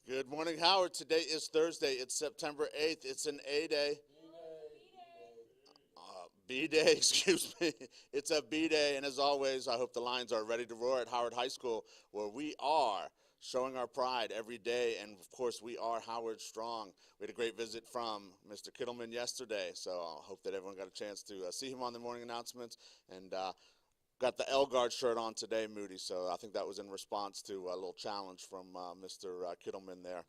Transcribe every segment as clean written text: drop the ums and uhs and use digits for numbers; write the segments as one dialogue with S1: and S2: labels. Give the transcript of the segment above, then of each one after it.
S1: Good morning, Howard. Today is Thursday. It's September 8th. It's an A day. B day, excuse me. It's a B day, and as always, I hope the Lions are ready to roar at Howard High School, where we are showing our pride every day, and of course, we are Howard Strong. We had a great visit from Mr. Kittleman yesterday, so I hope that everyone got a chance to see him on the morning announcements, and got the Elgard shirt on today, Moody, so I think that was in response to a little challenge from Mr. Kittleman there.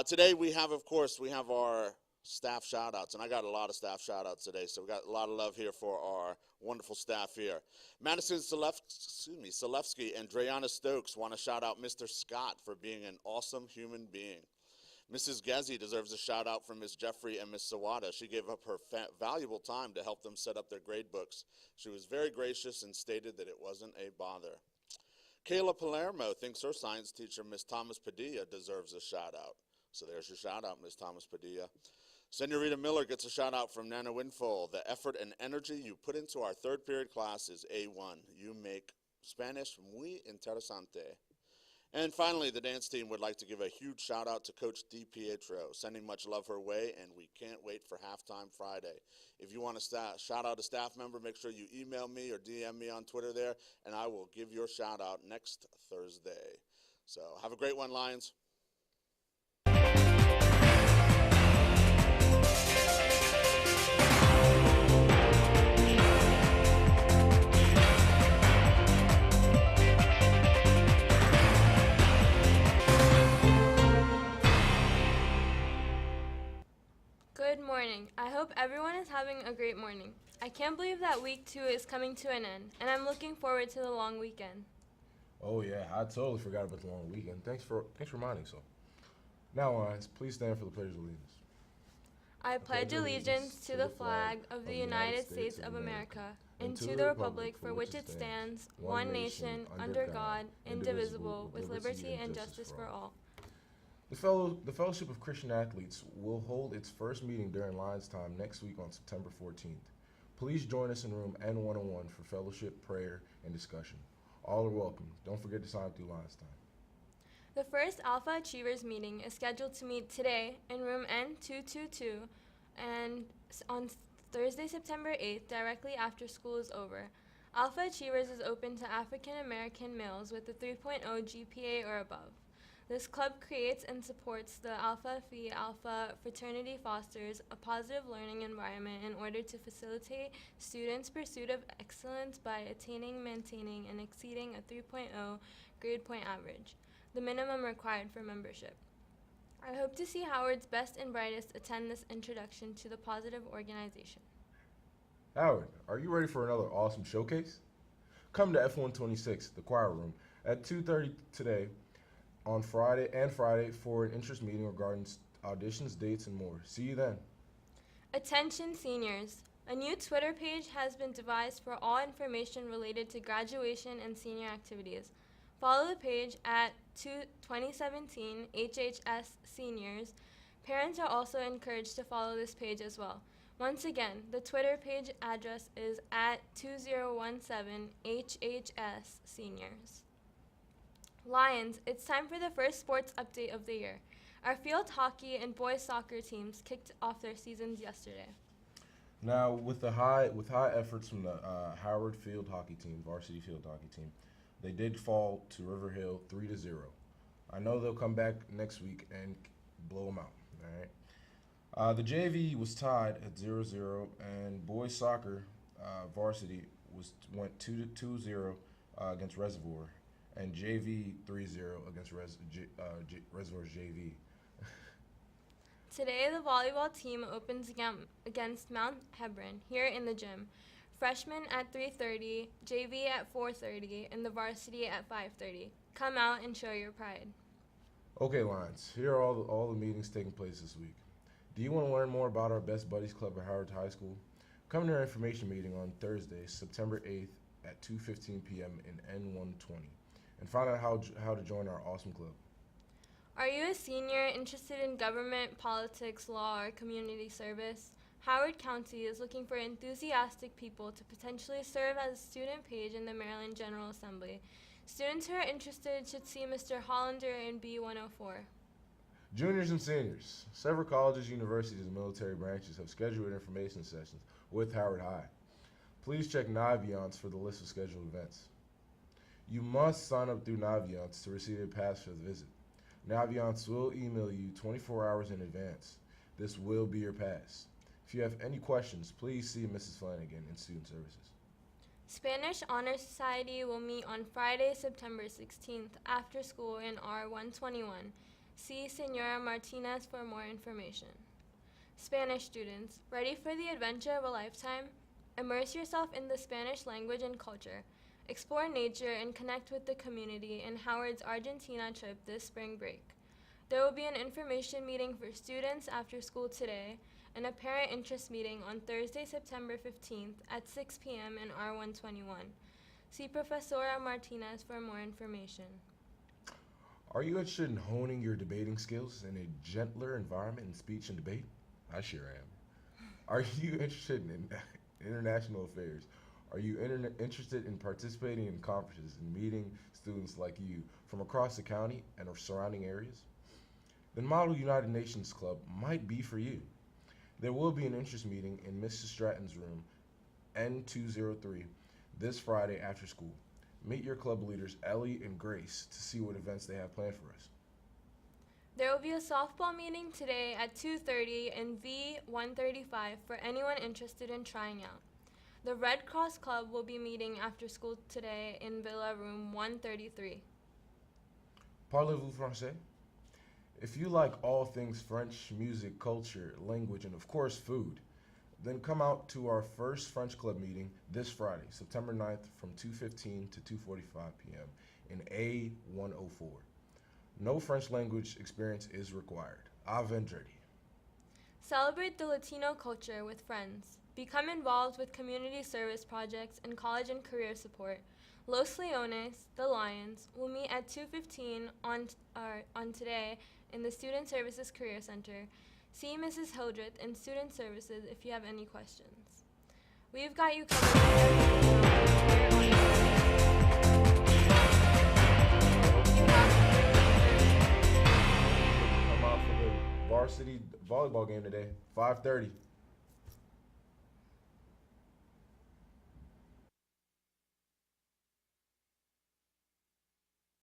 S1: Today we have, of course, we have our staff shout-outs, and I got a lot of staff shout-outs today, so we got a lot of love here for our wonderful staff here. Madison Selefsky and Drayana Stokes want to shout out Mr. Scott for being an awesome human being. Mrs. Gezi deserves a shout out from Ms. Jeffrey and Ms. Sawada. She gave up her valuable time to help them set up their grade books. She was very gracious and stated that it wasn't a bother. Kayla Palermo thinks her science teacher, Ms. Thomas Padilla, deserves a shout out. So there's your shout out, Ms. Thomas Padilla. Senorita Miller gets a shout out from Nana Winfall. The effort and energy you put into our third period class is A1. You make Spanish muy interesante. And finally, the dance team would like to give a huge shout out to Coach DiPietro, sending much love her way, and we can't wait for halftime Friday. If you want to shout out a staff member, make sure you email me or DM me on Twitter there, and I will give your shout out next Thursday. So have a great one, Lions.
S2: Good morning. I hope everyone is having a great morning. I can't believe that week 2 is coming to an end, and I'm looking forward to the long weekend.
S3: Oh yeah, I totally forgot about the long weekend. Thanks for reminding so. Now, Lions, please stand for the Pledge of Allegiance.
S2: I pledge allegiance to the flag of the United States of America and to the republic for which it stands, one nation, under God, indivisible, with liberty and justice for all.
S3: The Fellowship of Christian Athletes will hold its first meeting during Lions Time next week on September 14th. Please join us in room N101 for fellowship, prayer, and discussion. All are welcome. Don't forget to sign up through Lions Time.
S2: The first Alpha Achievers meeting is scheduled to meet today in room N222 and on Thursday, September 8th, directly after school is over. Alpha Achievers is open to African American males with a 3.0 GPA or above. This club creates and supports the Alpha Phi Alpha fraternity fosters a positive learning environment in order to facilitate students' pursuit of excellence by attaining, maintaining, and exceeding a 3.0 grade point average, the minimum required for membership. I hope to see Howard's best and brightest attend this introduction to the positive organization.
S3: Howard, are you ready for another awesome showcase? Come to F126, the choir room, at 2:30 today on Friday for an interest meeting regarding auditions, dates, and more. See you then.
S2: Attention seniors. A new Twitter page has been devised for all information related to graduation and senior activities. Follow the page at 2017 HHS Seniors. Parents are also encouraged to follow this page as well. Once again, the Twitter page address is at 2017 HHS Seniors. Lions, it's time for the first sports update of the year. Our field hockey and boys soccer teams kicked off their seasons yesterday.
S3: Now, with high efforts from the Howard field hockey team, varsity field hockey team, they did fall to River Hill 3-0. I know they'll come back next week and blow them out. All right. The JV was tied at 0-0, and boys soccer varsity went 2-0 against Reservoir, and JV 3-0 against Reservoir's JV.
S2: Today, the volleyball team opens against Mount Hebron here in the gym. Freshmen at 3:30, JV at 4:30, and the varsity at 5:30. Come out and show your pride.
S3: Okay, Lions, here are all the meetings taking place this week. Do you want to learn more about our Best Buddies Club at Howard High School? Come to our information meeting on Thursday, September 8th at 2:15 p.m. in N120 and find out how to join our awesome club.
S2: Are you a senior interested in government, politics, law, or community service? Howard County is looking for enthusiastic people to potentially serve as a student page in the Maryland General Assembly. Students who are interested should see Mr. Hollander in B104.
S3: Juniors and seniors, several colleges, universities, and military branches have scheduled information sessions with Howard High. Please check Naviance for the list of scheduled events. You must sign up through Naviance to receive a pass for the visit. Naviance will email you 24 hours in advance. This will be your pass. If you have any questions, please see Mrs. Flanagan in Student Services.
S2: Spanish Honor Society will meet on Friday, September 16th after school in R121. See Senora Martinez for more information. Spanish students, ready for the adventure of a lifetime? Immerse yourself in the Spanish language and culture. Explore nature and connect with the community in Howard's Argentina trip this spring break. There will be an information meeting for students after school today and a parent interest meeting on Thursday, September 15th at 6 p.m. in R121. See Professora Martinez for more information.
S3: Are you interested in honing your debating skills in a gentler environment in speech and debate? I sure am. Are you interested in international affairs? Are you interested in participating in conferences and meeting students like you from across the county and our surrounding areas? Then Model United Nations Club might be for you. There will be an interest meeting in Mrs. Stratton's room, N203, this Friday after school. Meet your club leaders, Ellie and Grace, to see what events they have planned for us.
S2: There will be a softball meeting today at 2:30 in V135 for anyone interested in trying out. The Red Cross Club will be meeting after school today in Villa Room 133.
S3: Parlez-vous français? If you like all things French, music, culture, language, and of course food, then come out to our first French Club meeting this Friday, September 9th from 2:15 to 2:45 p.m. in A104. No French language experience is required. A vendredi.
S2: Celebrate the Latino culture with friends. Become involved with community service projects and college and career support. Los Leones, the Lions, will meet at 2:15 on today in the Student Services Career Center. See Mrs. Hildreth in Student Services if you have any questions. We've got you covered.
S3: Come out for the varsity volleyball game today, 5:30.